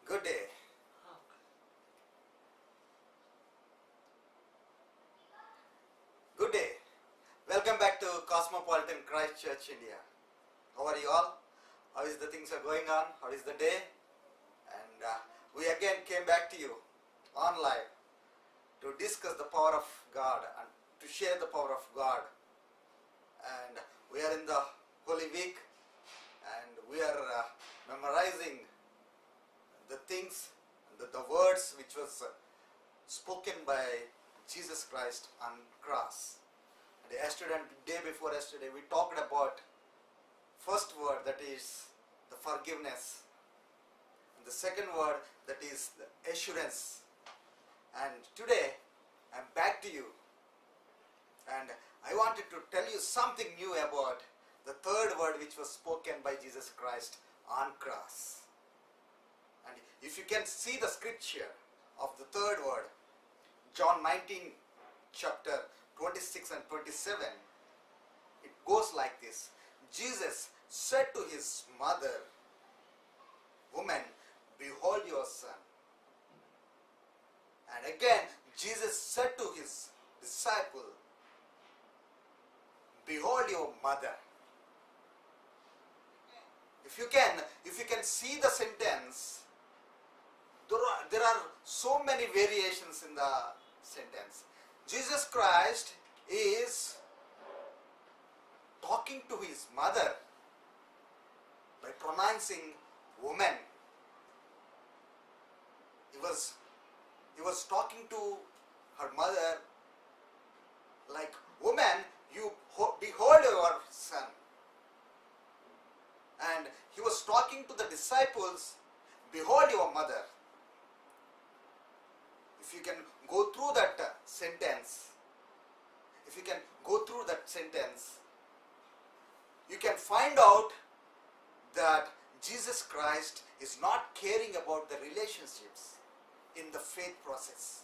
Good day. Good day. Welcome back to Cosmopolitan Christ Church, India. How are you all? How is the things are going on? How is the day? And we again came back to you online to discuss the power of God and to share the power of God. And we are in the Holy Week and we are memorizing the things, the words which was spoken by Jesus Christ on cross. And yesterday and the day before yesterday we talked about first word, that is the forgiveness, and the second word, that is the assurance. And today I'm back to you and I wanted to tell you something new about the third word which was spoken by Jesus Christ on cross. And if you can see the scripture of the third word, John 19 chapter 26 and 27, it goes like this. Jesus said to his mother, "Woman, behold your son." And again Jesus said to his disciple, "Behold your mother." If you can see the sentence, there are so many variations in the sentence. Jesus Christ is talking to his mother by pronouncing woman. He was talking to her mother like, "Woman, you behold your son." And he was talking to the disciples, "Behold your mother." If you can go through that sentence, you can find out that Jesus Christ is not caring about the relationships in the faith process.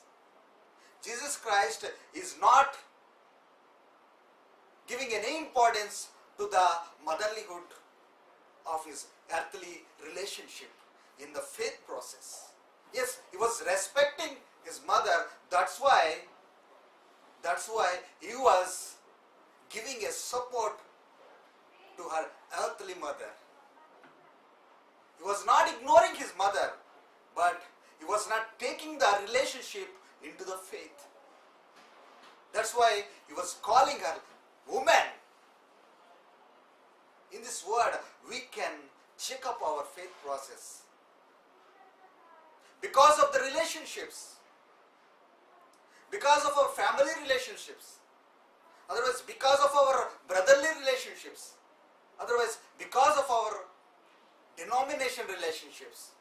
Jesus Christ is not giving any importance to the motherlyhood of his earthly relationship in the faith process. Yes, he was respecting his mother. That's why he was giving a support to her earthly mother. He was not ignoring his mother, but he was not taking the relationship into the faith. That's why he was calling her woman. In this word, we can check up our faith process. Because of the relationships, because of our family relationships, otherwise because of our brotherly relationships, otherwise because of our denomination relationships,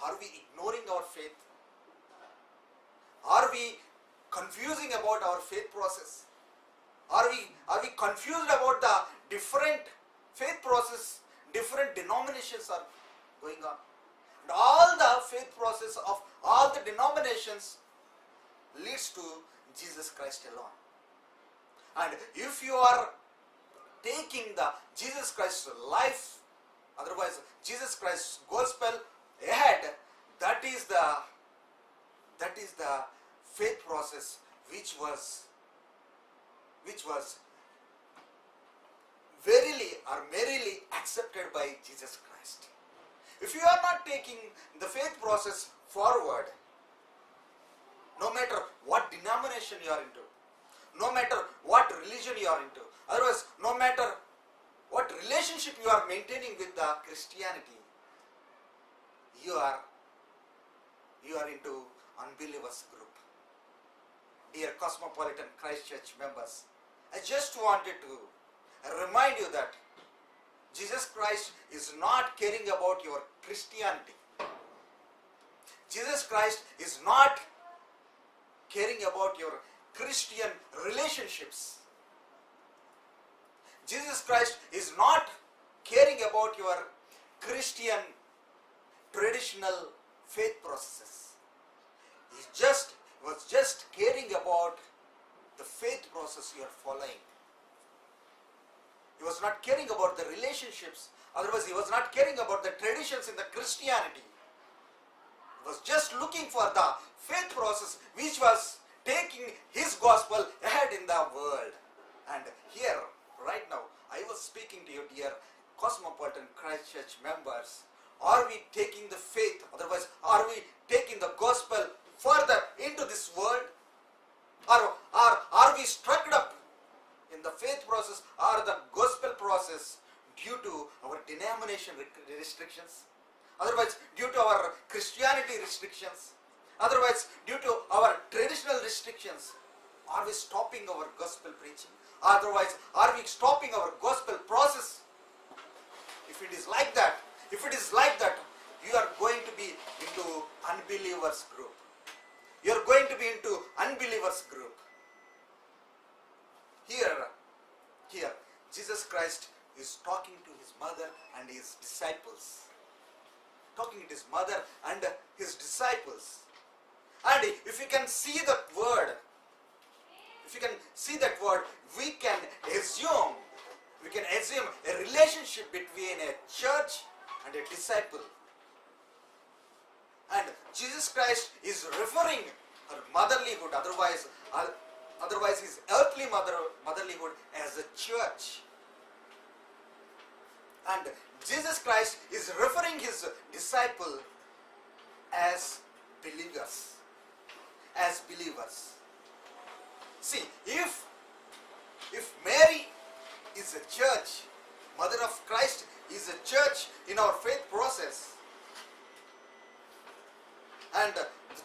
are we ignoring our faith? Are we confusing about our faith process? Are we confused about the different faith process, different denominations are going on? And all the faith process of all the denominations leads to Jesus Christ alone. And if you are taking the Jesus Christ life, otherwise Jesus Christ's gospel ahead, that is the faith process which was verily or merrily accepted by Jesus Christ. If you are not taking the faith process forward, no matter what denomination you are into, no matter what religion you are into, otherwise no matter what relationship you are maintaining with the Christianity, you are into unbelievers group. Dear Cosmopolitan Christ Church members, I just wanted to remind you that Jesus Christ is not caring about your Christianity. Jesus Christ is not caring about your Christian relationships. Jesus Christ is not caring about your Christian traditional faith processes. He was just caring about the faith process you are following. He was not caring about the relationships Otherwise, he was not caring about the traditions in the Christianity. He was just looking for the faith process which was taking his gospel ahead in the world. And here, right now, I was speaking to you, dear Cosmopolitan Christ Church members. Are we taking the faith? Otherwise, are we taking the gospel further into this world? Or are we struck up in the faith process or the gospel process due to our denomination restrictions? Otherwise, due to our Christianity restrictions? Otherwise, due to our traditional restrictions? Are we stopping our gospel preaching? Otherwise, are we stopping our gospel process? If it is like that, you are going to be into unbelievers group. You are going to be into unbelievers group. Here, Jesus Christ is talking to his mother and his disciples. Talking to his mother and his disciples. And if you can see that word, we can assume a relationship between a church and a disciple. And Jesus Christ is referring her motherlyhood, otherwise his earthly motherlyhood as a church. And Jesus Christ is referring his disciple as believers. See, if Mary is a church, Mother of Christ is a church in our faith process, and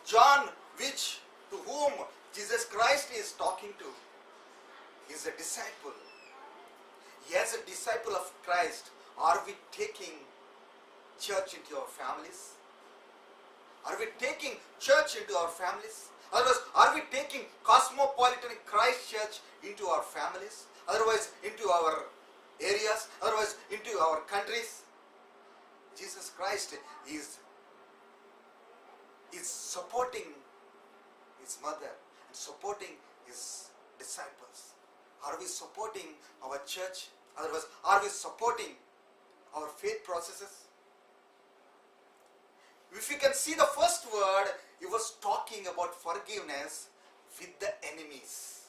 John, to whom Jesus Christ is talking to, is a disciple. As a disciple of Christ, are we taking church into our families? Are we taking church into our families? Otherwise, are we taking Cosmopolitan Christ Church into our families? Otherwise, into our areas? Otherwise, into our countries? Jesus Christ is supporting his mother and supporting his disciples. Are we supporting our church? Otherwise, are we supporting our faith processes? If you can see the first word, he was talking about forgiveness with the enemies.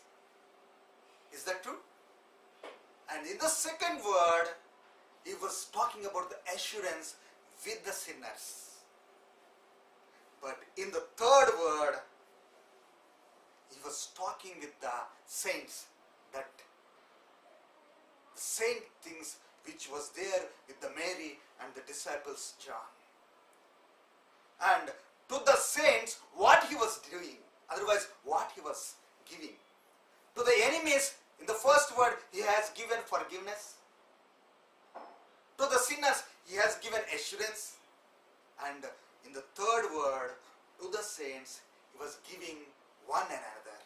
Is that true? And in the second word, he was talking about the assurance with the sinners. But in the third word, he was talking with the saints, that same things which was there with the Mary and the disciples John. And to the saints, what he was doing, otherwise what he was giving. To the enemies, in the first word, he has given forgiveness. To the sinners, he has given assurance. And in the third word, to the saints, he was giving one another.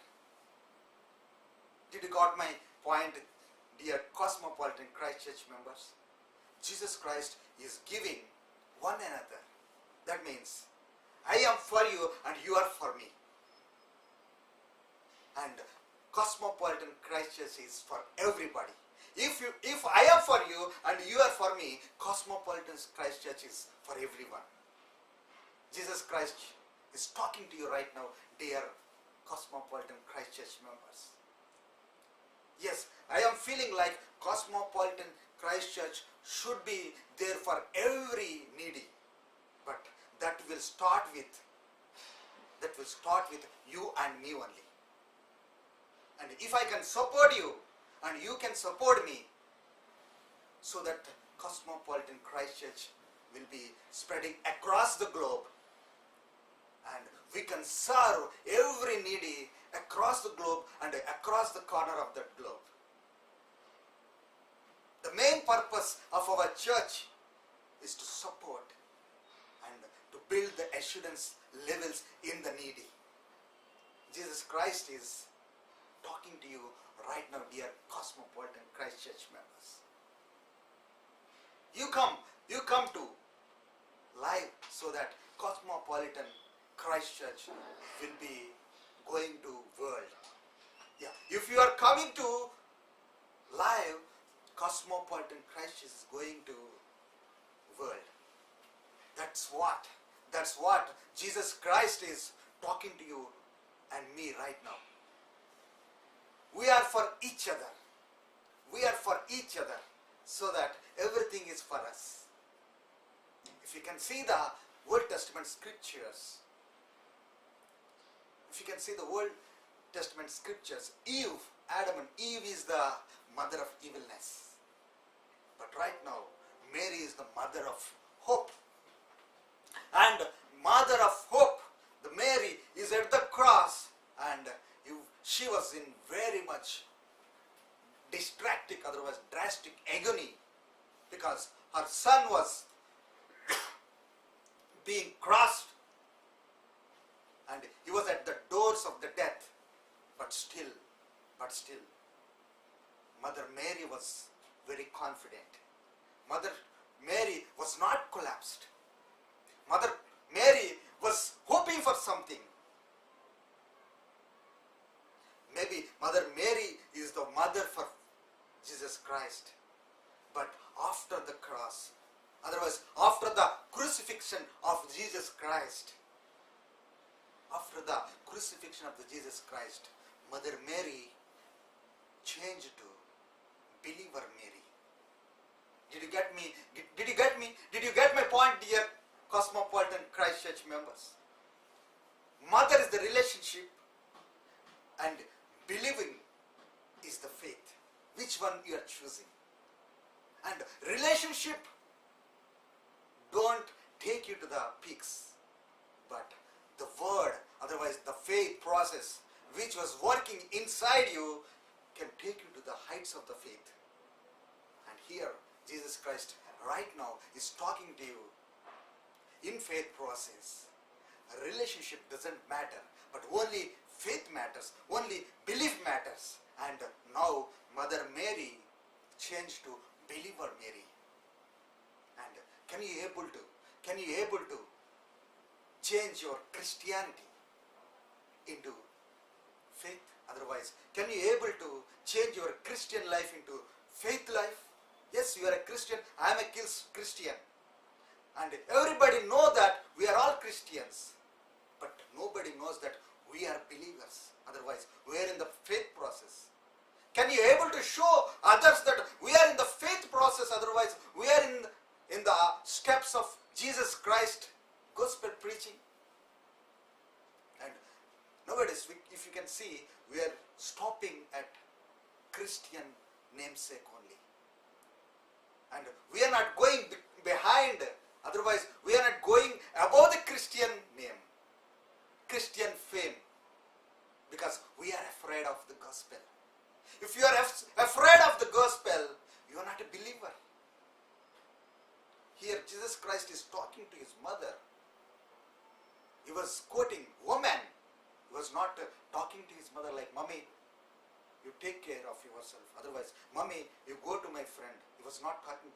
Did you got my point, dear Cosmopolitan Christ Church members? Jesus Christ is giving one another. That means, I am for you and you are for me. And Cosmopolitan Christ Church is for everybody. If I am for you and you are for me, Cosmopolitan Christ Church is for everyone. Jesus Christ is talking to you right now, dear Cosmopolitan Christ Church members. Yes, I am feeling like Cosmopolitan Christ Church should be there for every needy. But that will start with you and me only. And if I can support you and you can support me, so that Cosmopolitan Christ Church will be spreading across the globe, and we can serve every needy across the globe and across the corner of that globe. The main purpose of our church is to support and to build the assurance levels in the needy. Jesus Christ is talking to you right now, dear Cosmopolitan Christ Church members. You come to live so that Cosmopolitan Christ Church will be going to world. Yeah, if you are coming to live, Cosmopolitan Christ Church is going to world. That's what Jesus Christ is talking to you and me right now. We are for each other. We are for each other so that everything is for us. If you can see the Old Testament scriptures, Adam and Eve is the mother of evilness. But right now, Mary is the mother of hope. And mother of hope, the Mary is at the cross, and she was in very much otherwise drastic agony, because her son was being crossed and he was at the doors of the death. But still, Mother Mary was very confident. Mother Mary was not collapsed. Mother Mary was hoping for something. Maybe Mother Mary is the mother for Jesus Christ. But after the cross, otherwise after the crucifixion of Jesus Christ, Mother Mary changed to believer Mary. Did you get me? Did you get me? Did you get my point, dear Cosmopolitan Christ Church members? Mother is the relationship and believing is the faith. Which one you are choosing? And relationship don't take you to the peaks, but the word, otherwise the faith process which was working inside you can take you to the heights of the faith. And here Jesus Christ right now is talking to you in faith process. A relationship doesn't matter, but only faith matters, only belief matters. And now Mother Mary changed to believer Mary. And can you able to change your Christianity into faith? Otherwise, can you able to change your Christian life into faith life? Yes, you are a Christian, I am a Christian. And everybody know that we are all Christians. But nobody knows that we are believers. Otherwise, we are in the faith process. Can you able to show others that we are in the faith process? Otherwise, we are in the steps of Jesus Christ gospel preaching. And nowadays, if you can see, we are stopping at Christian namesake only. And we are not going behind. Otherwise, we are not going above the Christian name, Christian fame, because we are afraid of the gospel. If you are afraid of the gospel, you are not a believer. Here, Jesus Christ is talking to his mother. He was quoting woman. He was not talking to his mother like, "Mommy, you take care of yourself. Otherwise, Mommy, you go to my friend." He was not talking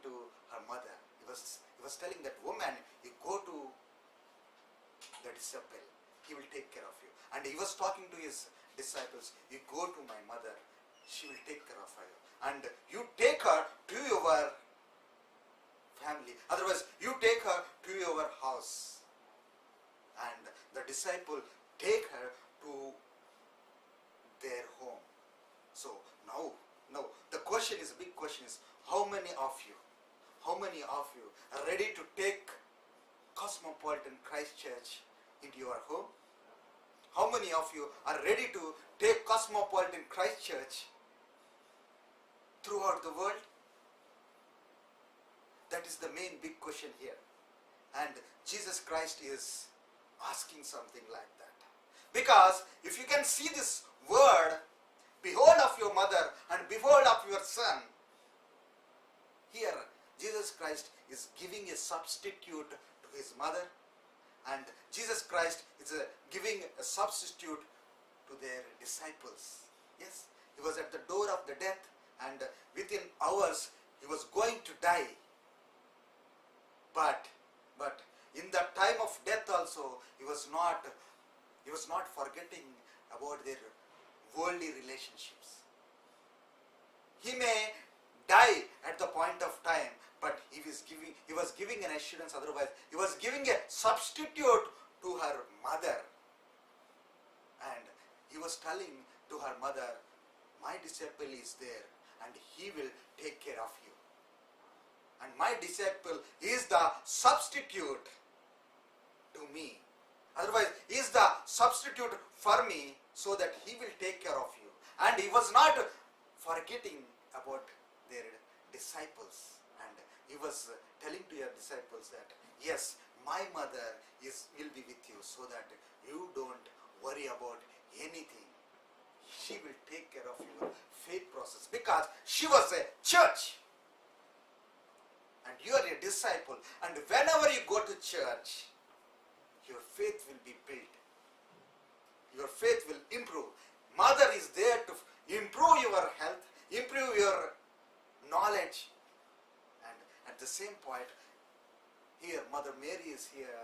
to her mother. He was telling that woman, you go to the disciple. He will take care of you. And he was talking to his disciples, you go to my mother. She will take care of you. And you take her to your family. Otherwise, you take her to your house. And the disciple take her to their home. So now the question is, big question is, how many of you are ready to take Cosmopolitan Christ Church into your home? How many of you are ready to take Cosmopolitan Christ Church throughout the world? That is the main big question here. And Jesus Christ is asking something like that. Because if you can see this word, behold of your mother and behold of your son, here Jesus Christ is giving a substitute to his mother, and Jesus Christ is giving a substitute to their disciples. Yes, he was at the door of the death, and within hours he was going to die. But in the time of death also, he was not forgetting about their worldly relationships. He may die at the point of time, but he was giving an assurance, otherwise he was giving a substitute to her mother. And he was telling to her mother, my disciple is there and he will take care of you. And my disciple is the substitute to me. Otherwise, he is the substitute for me, so that he will take care of you. And he was not forgetting about their disciples. And he was telling to your disciples that, yes, my mother will be with you, so that you don't worry about anything. She will take care of your faith process, because she was a church. And you are a disciple. And whenever you go to church, your faith will be built. Your faith will improve. Mother is there to improve your health, improve your knowledge. And at the same point, here Mother Mary is here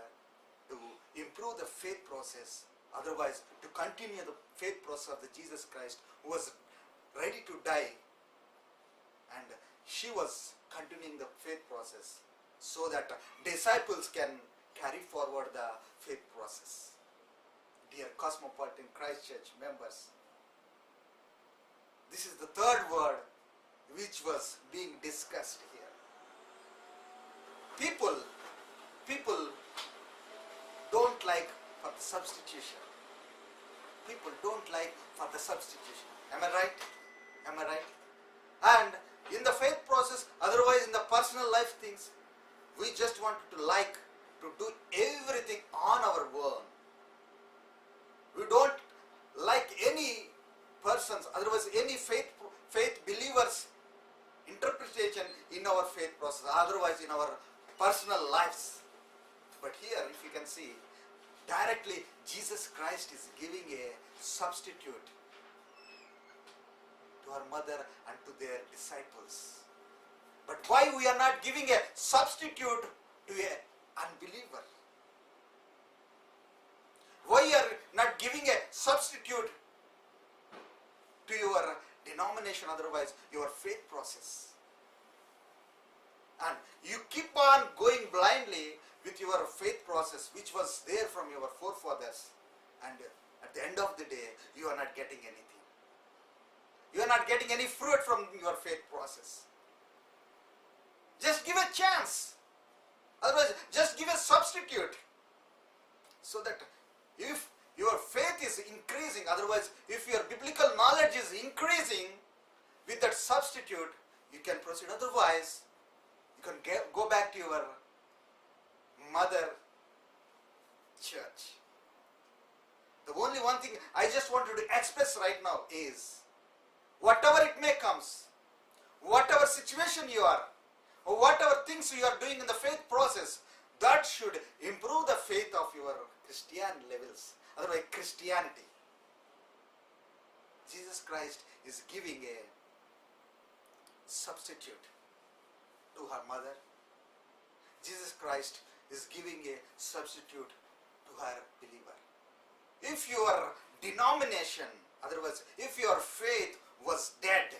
to improve the faith process. Otherwise, to continue the faith process of the Jesus Christ, who was ready to die. And she was continuing the faith process, so that disciples can carry forward the faith process. Dear Cosmopolitan Christ Church members, this is the third word which was being discussed here. People don't like for the substitution. People don't like for the substitution. Am I right? Am I right? And in the faith process, otherwise in the personal life things, we just want to do everything on our own. We don't like any persons, otherwise any faith believers interpretation in our faith process, otherwise in our personal lives. But here, if you can see, directly Jesus Christ is giving a substitute to her mother and to their disciples. But why we are not giving a substitute to an unbeliever? Why you are not giving a substitute to your denomination, otherwise your faith process? And you keep on going blindly with your faith process, which was there from your forefathers, and at the end of the day, you are not getting anything. You are not getting any fruit from your faith process. Just give a chance. Otherwise, just give a substitute. So that if your faith is increasing, otherwise, if your biblical knowledge is increasing, with that substitute, you can proceed. Otherwise, you can go back to your mother church. The only one thing I just wanted to express right now is, whatever it may comes, whatever situation you are, or whatever things you are doing in the faith process, that should improve the faith of your Christian levels, otherwise Christianity. Jesus Christ is giving a substitute to her mother. Jesus Christ is giving a substitute to her believer. If your denomination, otherwise if your faith was dead,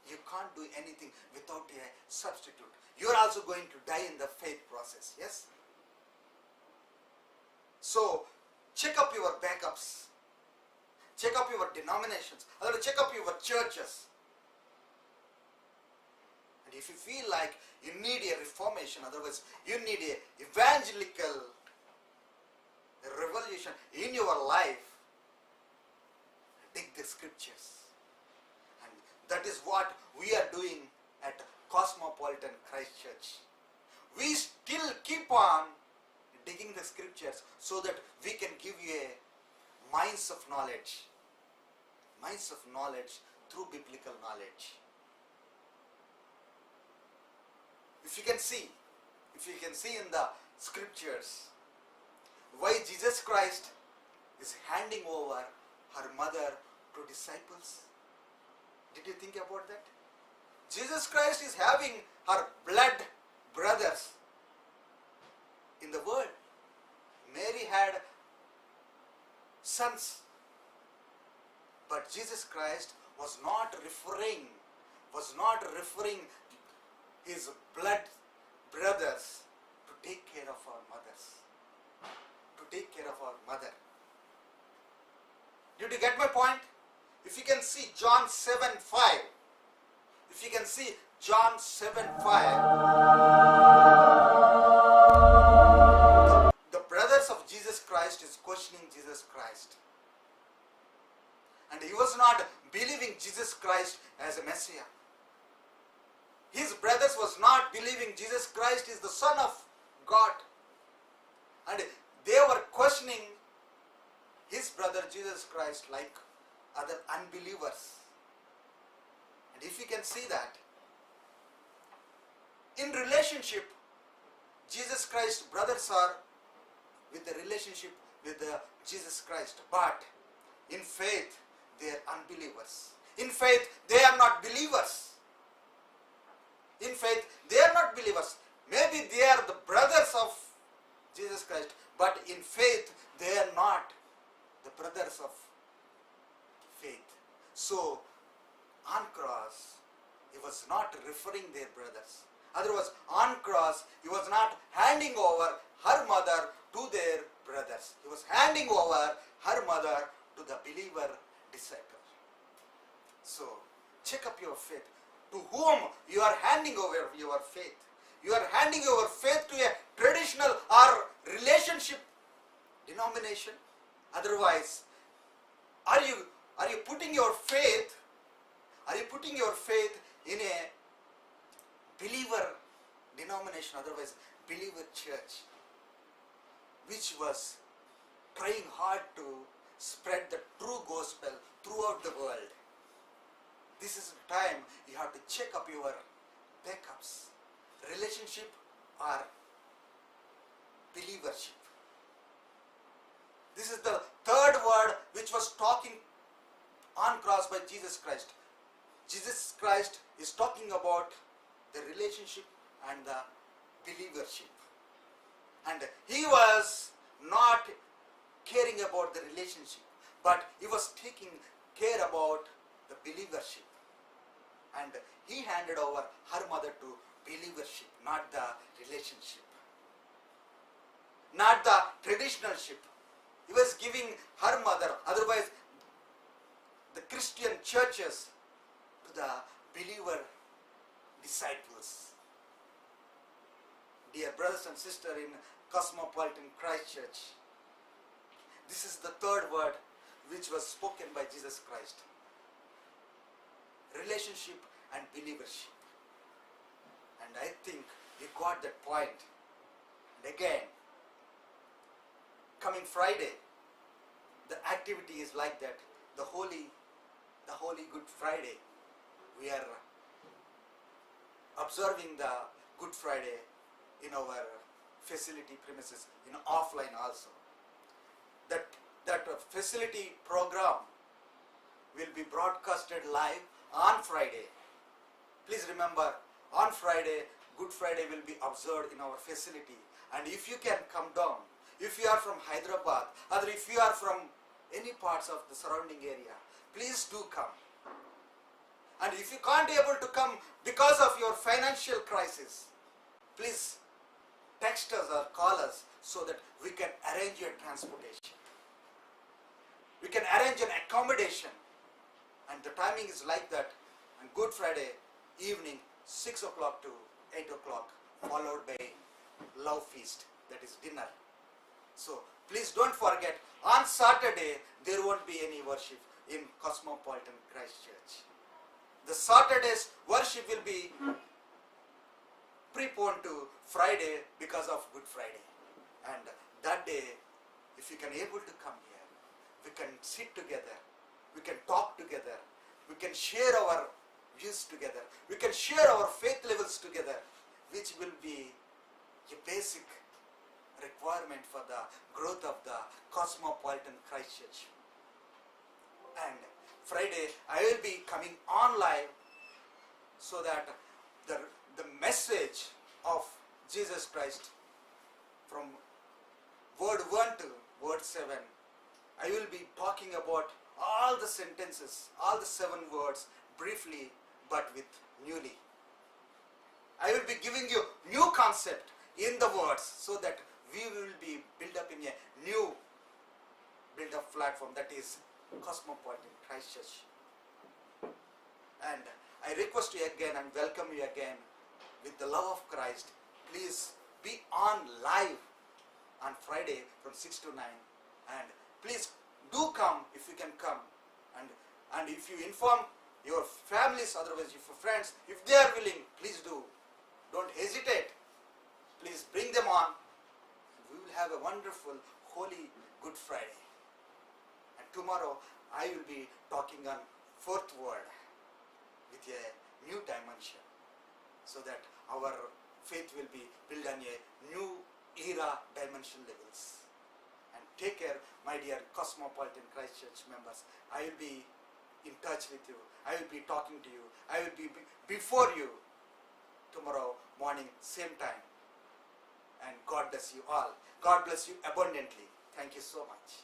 you can't do anything without a substitute. You are also going to die in the faith process, yes? So, check up your backups. Check up your denominations. Otherwise, check up your churches. And if you feel like you need a reformation, otherwise you need a evangelical revolution in your life, dig the scriptures. And that is what we are doing at Cosmopolitan Christ Church. We still keep on digging the scriptures so that we can give you a minds of knowledge through biblical knowledge. If you can see in the scriptures why Jesus Christ is handing over her mother to disciples. Did you think about that? Jesus Christ is having her blood brothers in the world. Mary had sons, but Jesus Christ was not referring his blood brothers to take care of our mothers. To take care of our mother. Did you get my point? If you can see John 7:5. If you can see John 7:5. The brothers of Jesus Christ is questioning Jesus Christ. And he was not believing Jesus Christ as a Messiah. His brothers was not believing Jesus Christ is the Son of God. And they were questioning his brother Jesus Christ like other unbelievers. And if you can see that, in relationship, Jesus Christ's brothers are with the relationship with Jesus Christ. But in faith, they are unbelievers. In faith, they are not believers. In faith, they are not believers. Maybe they are the brothers of Jesus Christ, but in faith, they are not the brothers of faith. So, on cross, he was not referring their brothers. Otherwise, on cross, he was not handing over her mother to their brothers. He was handing over her mother to the believer disciple. So, check up your faith. To whom you are handing over your faith? You are handing over faith to a traditional or relationship denomination. Otherwise, are you putting your faith? Are you putting your faith in a believer denomination? Otherwise, believer church, which was trying hard to spread the true gospel throughout the world. This is the time you have to check up your backups. Relationship or believership. This is the third word which was talking on cross by Jesus Christ. Jesus Christ is talking about the relationship and the believership. And he was not caring about the relationship, but he was taking care about the believership. And he handed over her mother to believership, not the relationship, not the traditional ship. He was giving her mother, otherwise the Christian churches, to the believer disciples. Dear brothers and sisters in Cosmopolitan Christ Church, this is the third word which was spoken by Jesus Christ. Relationship and believership. And I think you got that point. And again, coming Friday, the activity is like that. The Holy Good Friday. We are observing the Good Friday in our facility premises, in offline also. That facility program will be broadcasted live on Friday. Please remember, on Friday, Good Friday will be observed in our facility. And if you can come down, if you are from Hyderabad, or if you are from any parts of the surrounding area, please do come. And if you can't able to come because of your financial crisis, please text us or call us so that we can arrange your transportation. We can arrange an accommodation. And the timing is like that. And Good Friday evening, 6 o'clock to 8 o'clock, followed by love feast, that is dinner. So please don't forget, on Saturday there won't be any worship in Cosmopolitan Christ Church. The Saturday's worship will be preponed to Friday because of Good Friday. And that day, if you can able to come here, we can sit together, we can talk together, we can share our views together, we can share our faith levels together, which will be a basic requirement for the growth of the Cosmopolitan Christ Church. And Friday I will be coming on live so that the message of Jesus Christ from word 1 to word 7, I will be talking about all the sentences, all the 7 words briefly but with newly. I will be giving you new concept in the words so that we will be built up in a new build up platform, that is Cosmopolitan Christchurch. And I request you again and welcome you again with the love of Christ. Please be on live on Friday from 6 to 9, and please do come if you can come, and if you inform your families, otherwise your friends, if they are willing, please do. Don't hesitate. Please bring them on. We will have a wonderful, holy Good Friday. And tomorrow I will be talking on fourth word with a new dimension, so that our faith will be built on a new era dimension levels. And take care, my dear Cosmopolitan Christchurch members. I will be in touch with you. I will be talking to you. I will be before you tomorrow morning, same time. And God bless you all. God bless you abundantly. Thank you so much.